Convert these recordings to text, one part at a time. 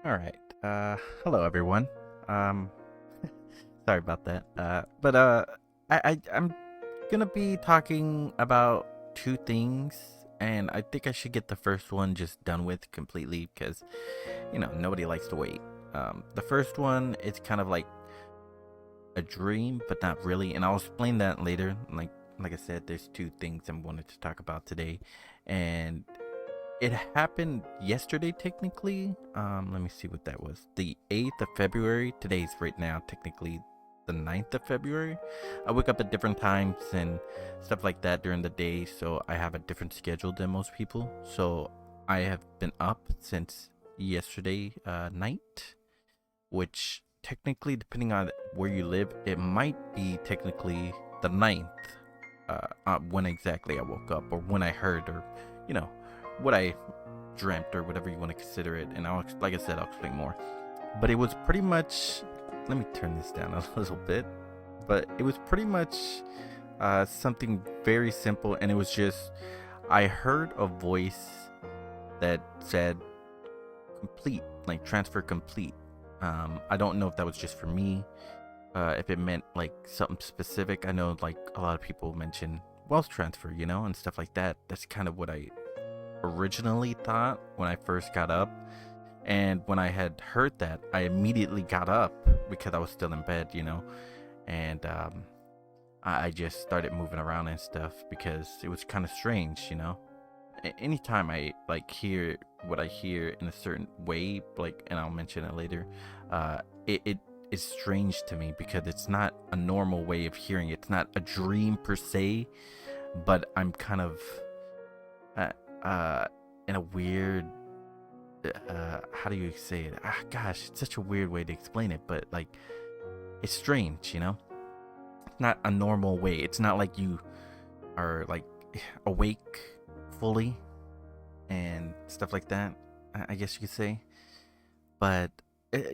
All right. Hello everyone. Um, sorry about that. I'm gonna be talking about two things, and I think I should get the first one just done with completely because nobody likes to wait. The first one, it's kind of like a dream, but not really, and I'll explain that later. Like I said, there's two things I wanted to talk about today, and it happened yesterday, technically. Let me see what that was. The 8th of February. Today's right now, technically the 9th of February. I wake up at different times and stuff like that during the day, so I have a different schedule than most people. So I have been up since yesterday night, which technically, depending on where you live, it might be technically the 9th, when exactly I woke up, or when I heard, or you know what I dreamt, or whatever you want to consider it. And like I said, I'll explain more. But it was pretty much. Let me turn this down a little bit. But it was pretty much something very simple, and it was just I heard a voice that said complete, like transfer complete. I don't know if that was just for me, if it meant like something specific. I know like a lot of people mention wealth transfer, and stuff like that. That's kind of what I originally thought when I first got up. And when I had heard that, I immediately got up because I was still in bed, and I just started moving around and stuff because it was kind of strange. Anytime I like hear what I hear in a certain way, like, and I'll mention it later, it is strange to me because it's not a normal way of hearing it. It's not a dream per se, but I'm kind of uh, in a weird, how do you say it? Gosh, it's such a weird way to explain it, but like, it's strange. It's not a normal way. It's not like you are like awake fully and stuff like that, I guess you could say. But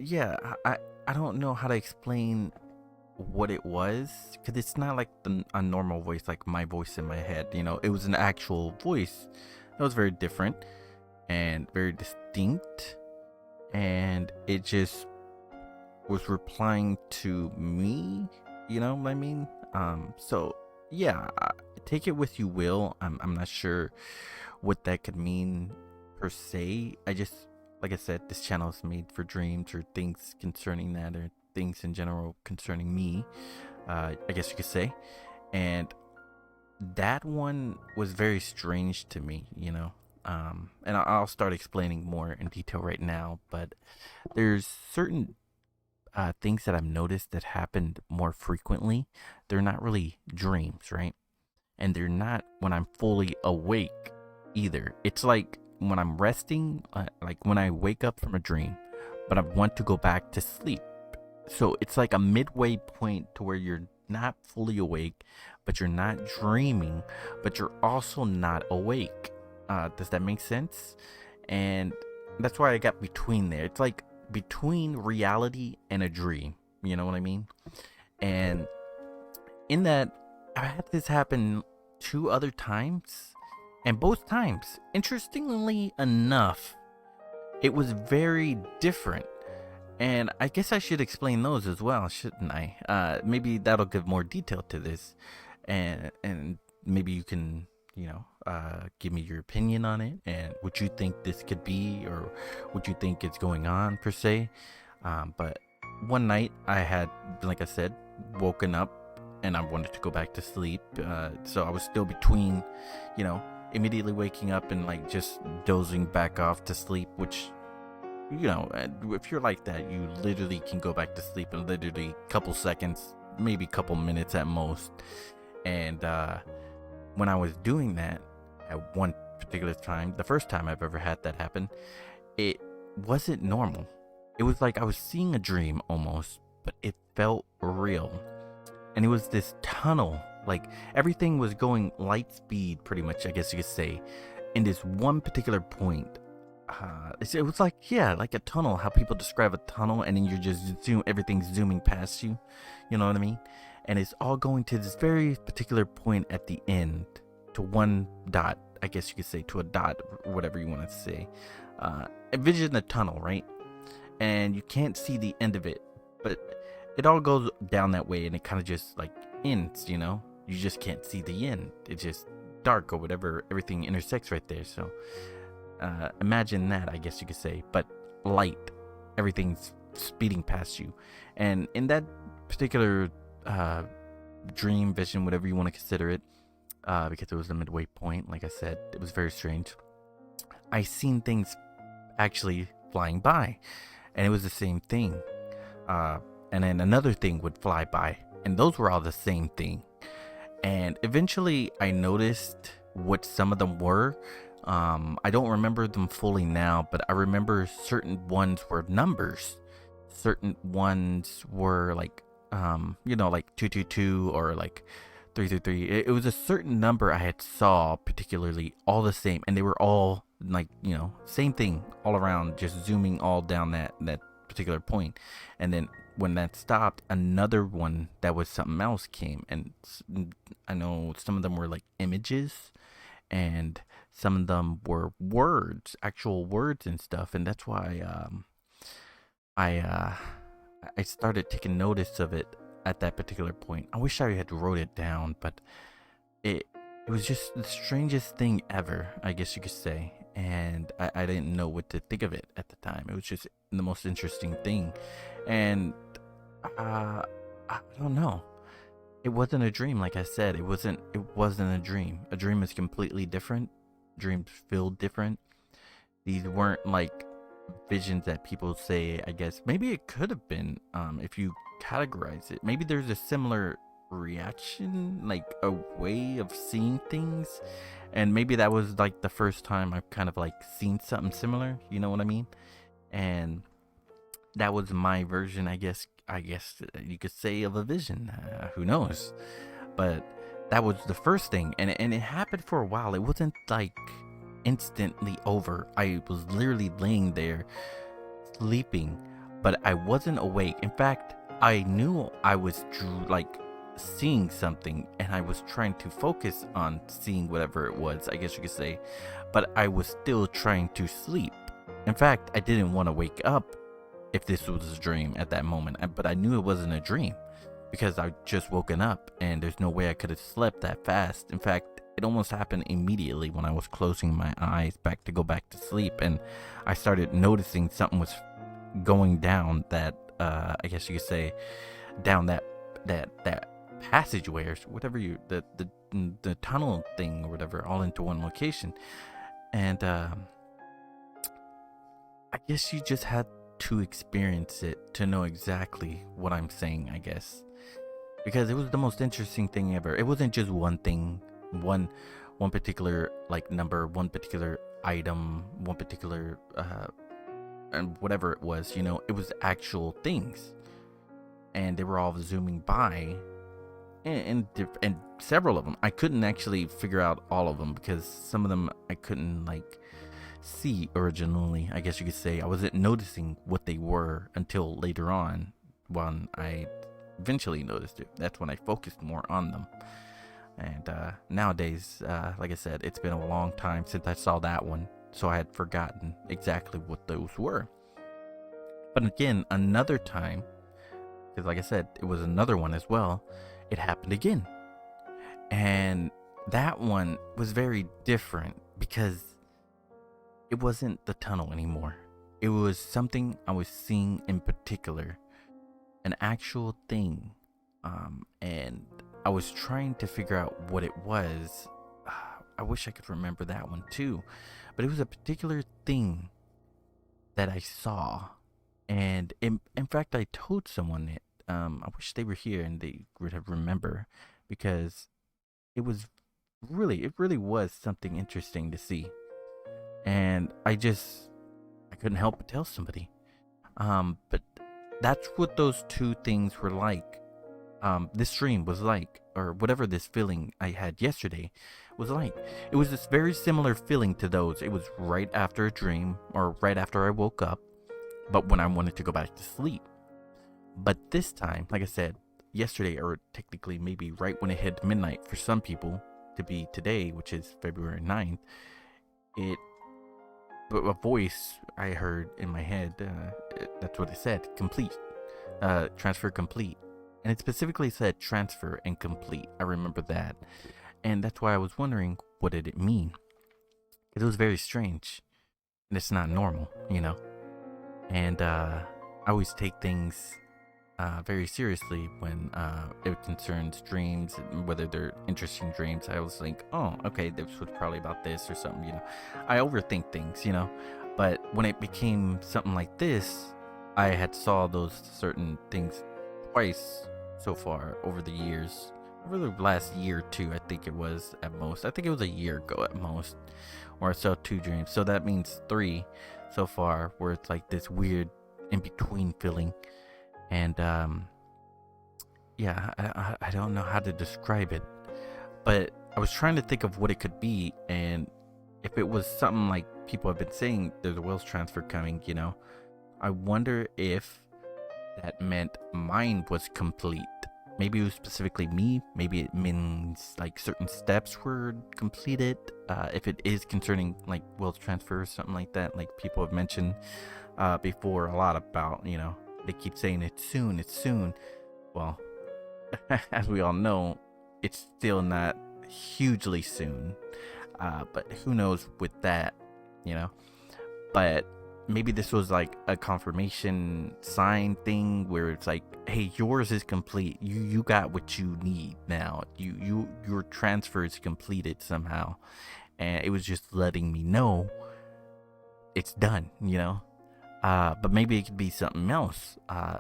yeah, I don't know how to explain what it was, because it's not like a normal voice, like my voice in my head. It was an actual voice that was very different and very distinct, and it just was replying to me. You know what I mean? So yeah, take it with you will. I'm not sure what that could mean per se. I just, like I said, this channel is made for dreams or things concerning that, or things in general concerning me, I guess you could say. And that one was very strange to me. And I'll start explaining more in detail right now. But there's certain things that I've noticed that happened more frequently. They're not really dreams, right? And they're not when I'm fully awake either. It's like when I'm resting, like when I wake up from a dream, but I want to go back to sleep. So it's like a midway point to where you're not fully awake, but you're not dreaming, but you're also not awake. Does that make sense? And that's why I got between there. It's like between reality and a dream. You know what I mean? And in that, I've had this happen two other times, and both times, interestingly enough, it was very different. And I guess I should explain those as well, shouldn't I? Maybe that'll give more detail to this, and maybe you can, give me your opinion on it, and what you think this could be, or what you think is going on per se. But one night I had, like I said, woken up and I wanted to go back to sleep. So I was still between, immediately waking up and like just dozing back off to sleep, which, if you're like that, you literally can go back to sleep in literally a couple seconds, maybe a couple minutes at most. And when I was doing that at one particular time, the first time I've ever had that happen, it wasn't normal. It was like I was seeing a dream almost, but it felt real. And it was this tunnel, like everything was going light speed, pretty much, I guess you could say, in this one particular point. It was like, yeah, like a tunnel, how people describe a tunnel, and then you're just everything's zooming past you. You know what I mean? And it's all going to this very particular point at the end, to one dot, I guess you could say, to a dot, whatever you want to say. Envision a tunnel, right? and you can't see the end of it, but it all goes down that way, and it kind of just like ends. You just can't see the end. It's just dark or whatever. Everything intersects right there. So imagine that, I guess you could say, but light. Everything's speeding past you, and in that particular dream, vision, whatever you want to consider it, because it was the midway point, like I said, it was very strange. I seen things actually flying by, and it was the same thing. And then another thing would fly by, and those were all the same thing. And eventually I noticed what some of them were. I don't remember them fully now, but I remember certain ones were numbers. Certain ones were like, like 222 or like 333. It was a certain number I had saw particularly, all the same, and they were all like, same thing all around, just zooming all down that particular point. And then when that stopped, another one that was something else came, and I know some of them were like images, and some of them were words, actual words and stuff. And that's why I started taking notice of it at that particular point. I wish I had wrote it down, but it was just the strangest thing ever, I guess you could say. And I didn't know what to think of it at the time. It was just the most interesting thing. And I don't know. It wasn't a dream, like I said. It wasn't a dream. A dream is completely different. Dreams feel different. These weren't like visions that people say, I guess. Maybe it could have been, if you categorize it. Maybe there's a similar reaction, like a way of seeing things, and maybe that was like the first time I've kind of like seen something similar, you know what I mean? And that was my version, I guess you could say, of a vision. Who knows? But that was the first thing, and it happened for a while. It wasn't like instantly over. I was literally laying there sleeping, but I wasn't awake. In fact, I knew I was like seeing something, and I was trying to focus on seeing whatever it was, I guess you could say, but I was still trying to sleep. In fact, I didn't want to wake up if this was a dream at that moment, but I knew it wasn't a dream because I just woken up, and there's no way I could have slept that fast. In fact, it almost happened immediately when I was closing my eyes to go back to sleep, and I started noticing something was going down that, I guess you could say, down that passageway or whatever, the tunnel thing or whatever, all into one location. And I guess you just had to experience it to know exactly what I'm saying, I guess, because it was the most interesting thing ever. It wasn't just one thing, one particular like number, one particular item, one particular and whatever it was, it was actual things, and they were all zooming by, and several of them I couldn't actually figure out all of them, because some of them I couldn't like see originally, I guess you could say. I wasn't noticing what they were until later on, when I eventually noticed it. That's when I focused more on them. And nowadays, like I said, it's been a long time since I saw that one, so I had forgotten exactly what those were. But again, another time, because like I said, it was another one as well, it happened again. And that one was very different, because it wasn't the tunnel anymore. It was something I was seeing in particular, an actual thing. And I was trying to figure out what it was. I wish I could remember that one too. But it was a particular thing that I saw. And in fact, I told someone it. I wish they were here and they would have remember, because it really was something interesting to see. And I couldn't help but tell somebody. But that's what those two things were like. This dream was like, or whatever this feeling I had yesterday was like. It was this very similar feeling to those. It was right after a dream, or right after I woke up, but when I wanted to go back to sleep. But this time, like I said, yesterday, or technically maybe right when it hit midnight for some people, to be today, which is February 9th, a voice I heard in my head. That's what it said. Complete. Transfer complete. And it specifically said transfer and complete. I remember that. And that's why I was wondering, what did it mean? It was very strange. And it's not normal, you know? And I always take things very seriously when it concerns dreams, whether they're interesting dreams. I always think, oh, okay, this was probably about this or something, you know. I overthink things, you know. But when it became something like this, I had saw those certain things twice so far over the years. Over the last year or two, I think it was at most. I think it was a year ago at most, where I saw 2 dreams. So that means 3 so far, where it's like this weird in between feeling. And yeah, I don't know how to describe it, but I was trying to think of what it could be, and if it was something like people have been saying, there's a Wills transfer coming, you know, I wonder if that meant mine was complete. Maybe it was specifically me. Maybe it means like certain steps were completed. If it is concerning like Wills transfer or something like that, like people have mentioned before a lot about, you know, they keep saying it's soon, it's soon. Well, as we all know, it's still not hugely soon. But who knows with that, you know? But maybe this was like a confirmation sign thing where it's like, hey, yours is complete. You got what you need now. Your transfer is completed somehow. And it was just letting me know it's done, you know? But maybe it could be something else.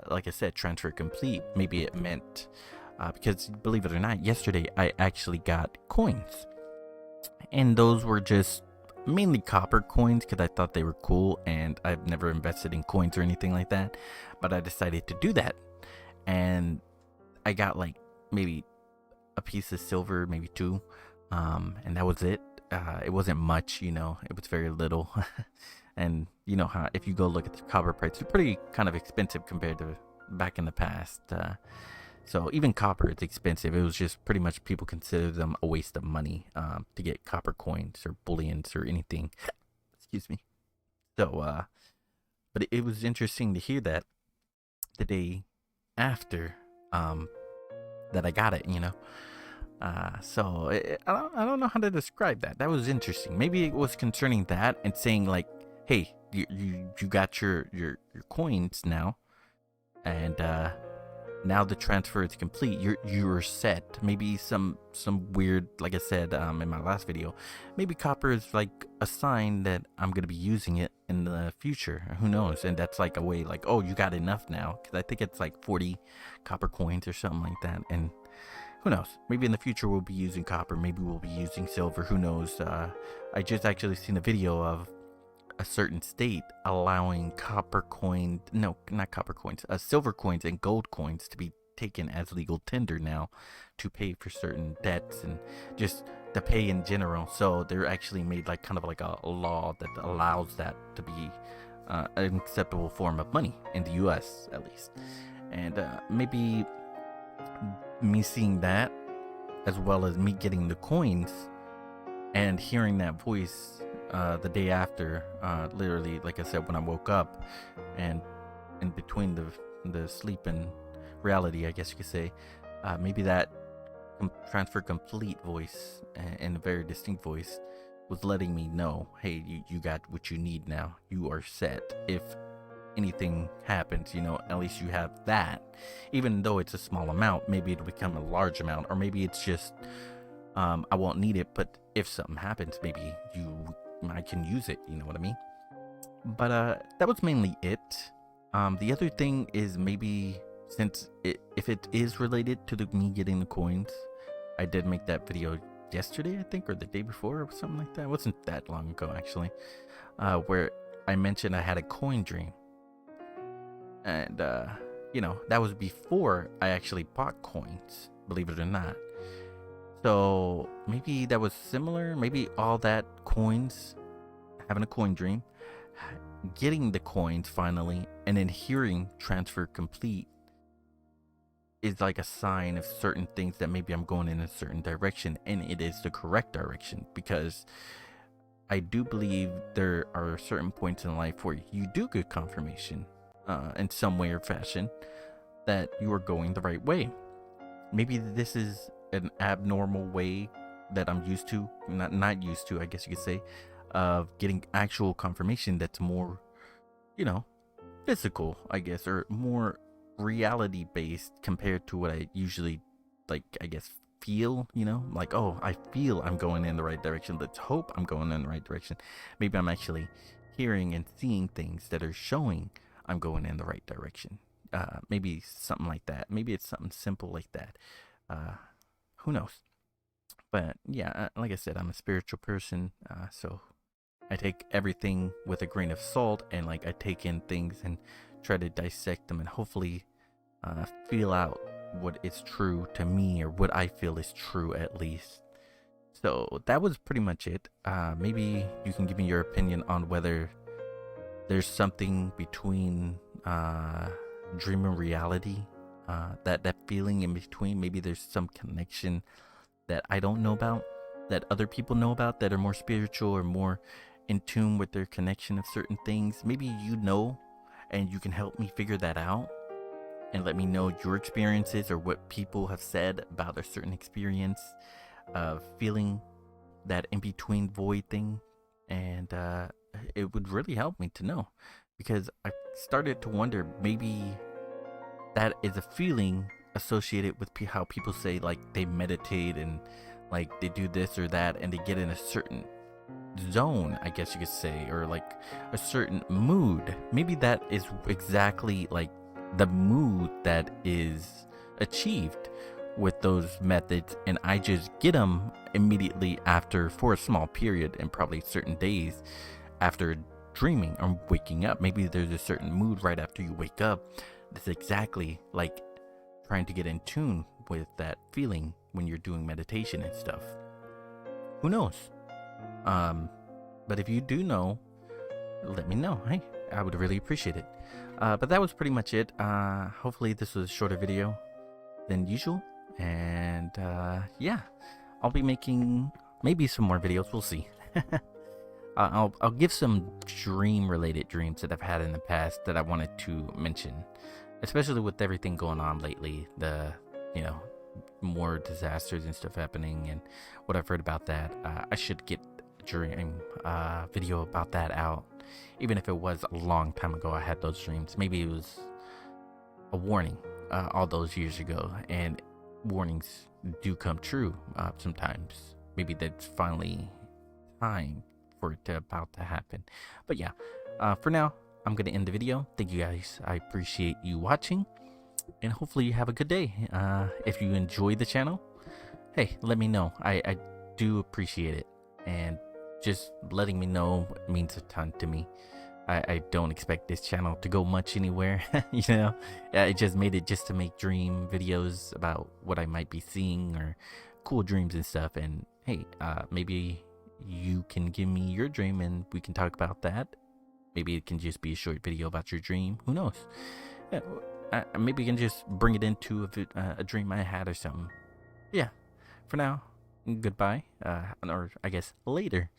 Like I said, transfer complete. Maybe it meant, because believe it or not, yesterday I actually got coins. And those were just mainly copper coins because I thought they were cool, and I've never invested in coins or anything like that. But I decided to do that. And I got like maybe a piece of silver, maybe 2. And that was it. It wasn't much, you know, it was very little. And you know how if you go look at the copper price, they're pretty kind of expensive compared to back in the past. So even copper is expensive. It was just pretty much people consider them a waste of money to get copper coins or bullions or anything. Excuse me. So, but it was interesting to hear that the day after that I got it, you know. So I don't know how to describe that. That was interesting. Maybe it was concerning that and saying like, hey, you got your coins now, and now the transfer is complete. You're set. Maybe some weird, like I said in my last video, maybe copper is like a sign that I'm gonna be using it in the future. Who knows? And that's like a way like, oh, you got enough now, because I think it's like 40 copper coins or something like that. And who knows? Maybe in the future we'll be using copper. Maybe we'll be using silver. Who knows? I just actually seen a video of a certain state allowing copper coins, no, not copper coins, silver coins and gold coins to be taken as legal tender now to pay for certain debts and just to pay in general. So they're actually made like kind of like a law that allows that to be an acceptable form of money in the US at least. And maybe me seeing that as well as me getting the coins and hearing that voice the day after, literally, like I said, when I woke up, and in between the sleep and reality, I guess you could say, maybe that transfer complete voice and a very distinct voice was letting me know, hey, you got what you need now. You are set. If anything happens, you know, at least you have that. Even though it's a small amount, maybe it'll become a large amount, or maybe it's just I won't need it, but if something happens, maybe I can use it, you know what I mean? But that was mainly it. The other thing is maybe since if it is related to me getting the coins, I did make that video yesterday, I think, or the day before, or something like that. It wasn't that long ago, actually, where I mentioned I had a coin dream. And, you know, that was before I actually bought coins, believe it or not. So maybe that was similar. Maybe all that coins, having a coin dream, getting the coins finally, and then hearing transfer complete is like a sign of certain things that maybe I'm going in a certain direction, and it is the correct direction, because I do believe there are certain points in life where you do get confirmation in some way or fashion that you are going the right way. Maybe this is an abnormal way that I'm used to, not used to, I guess you could say, of getting actual confirmation that's more, you know, physical, I guess, or more reality based compared to what I usually, like, I guess, feel, like, oh, I feel I'm going in the right direction. Let's hope I'm going in the right direction. Maybe I'm actually hearing and seeing things that are showing I'm going in the right direction. Maybe something like that. Maybe it's something simple like that. Who knows? But yeah, like I said, I'm a spiritual person, so I take everything with a grain of salt, and like I take in things and try to dissect them and hopefully feel out what is true to me, or what I feel is true at least. So that was pretty much it. Maybe you can give me your opinion on whether there's something between dream and reality, that feeling in between. Maybe there's some connection that I don't know about, that other people know about, that are more spiritual or more in tune with their connection of certain things. Maybe you know, and you can help me figure that out and let me know your experiences or what people have said about a certain experience of feeling that in between void thing. And it would really help me to know, because I started to wonder, maybe that is a feeling associated with how people say, like, they meditate and like they do this or that and they get in a certain zone, I guess you could say, or like a certain mood. Maybe that is exactly like the mood that is achieved with those methods, and I just get them immediately after, for a small period, and probably certain days after dreaming or waking up. Maybe there's a certain mood right after you wake up. It's exactly like trying to get in tune with that feeling when you're doing meditation and stuff. Who knows? But if you do know, let me know. Hey, I would really appreciate it. But that was pretty much it. Hopefully this was a shorter video than usual. And yeah, I'll be making maybe some more videos. We'll see. I'll give some dream-related dreams that I've had in the past that I wanted to mention, especially with everything going on lately. The more disasters and stuff happening, and what I've heard about that. I should get a dream video about that out, even if it was a long time ago I had those dreams. Maybe it was a warning all those years ago, and warnings do come true sometimes. Maybe that's finally time for it about to happen. But yeah, for now, I'm gonna end the video. Thank you guys. I appreciate you watching, and hopefully you have a good day. If you enjoy the channel, hey, let me know. I do appreciate it, and just letting me know means a ton to me. I don't expect this channel to go much anywhere. I just made it just to make dream videos about what I might be seeing or cool dreams and stuff. And hey, maybe you can give me your dream and we can talk about that. Maybe it can just be a short video about your dream. Who knows? Maybe you can just bring it into a dream I had or something. Yeah, for now, goodbye, or I guess later,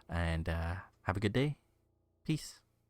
and have a good day. Peace.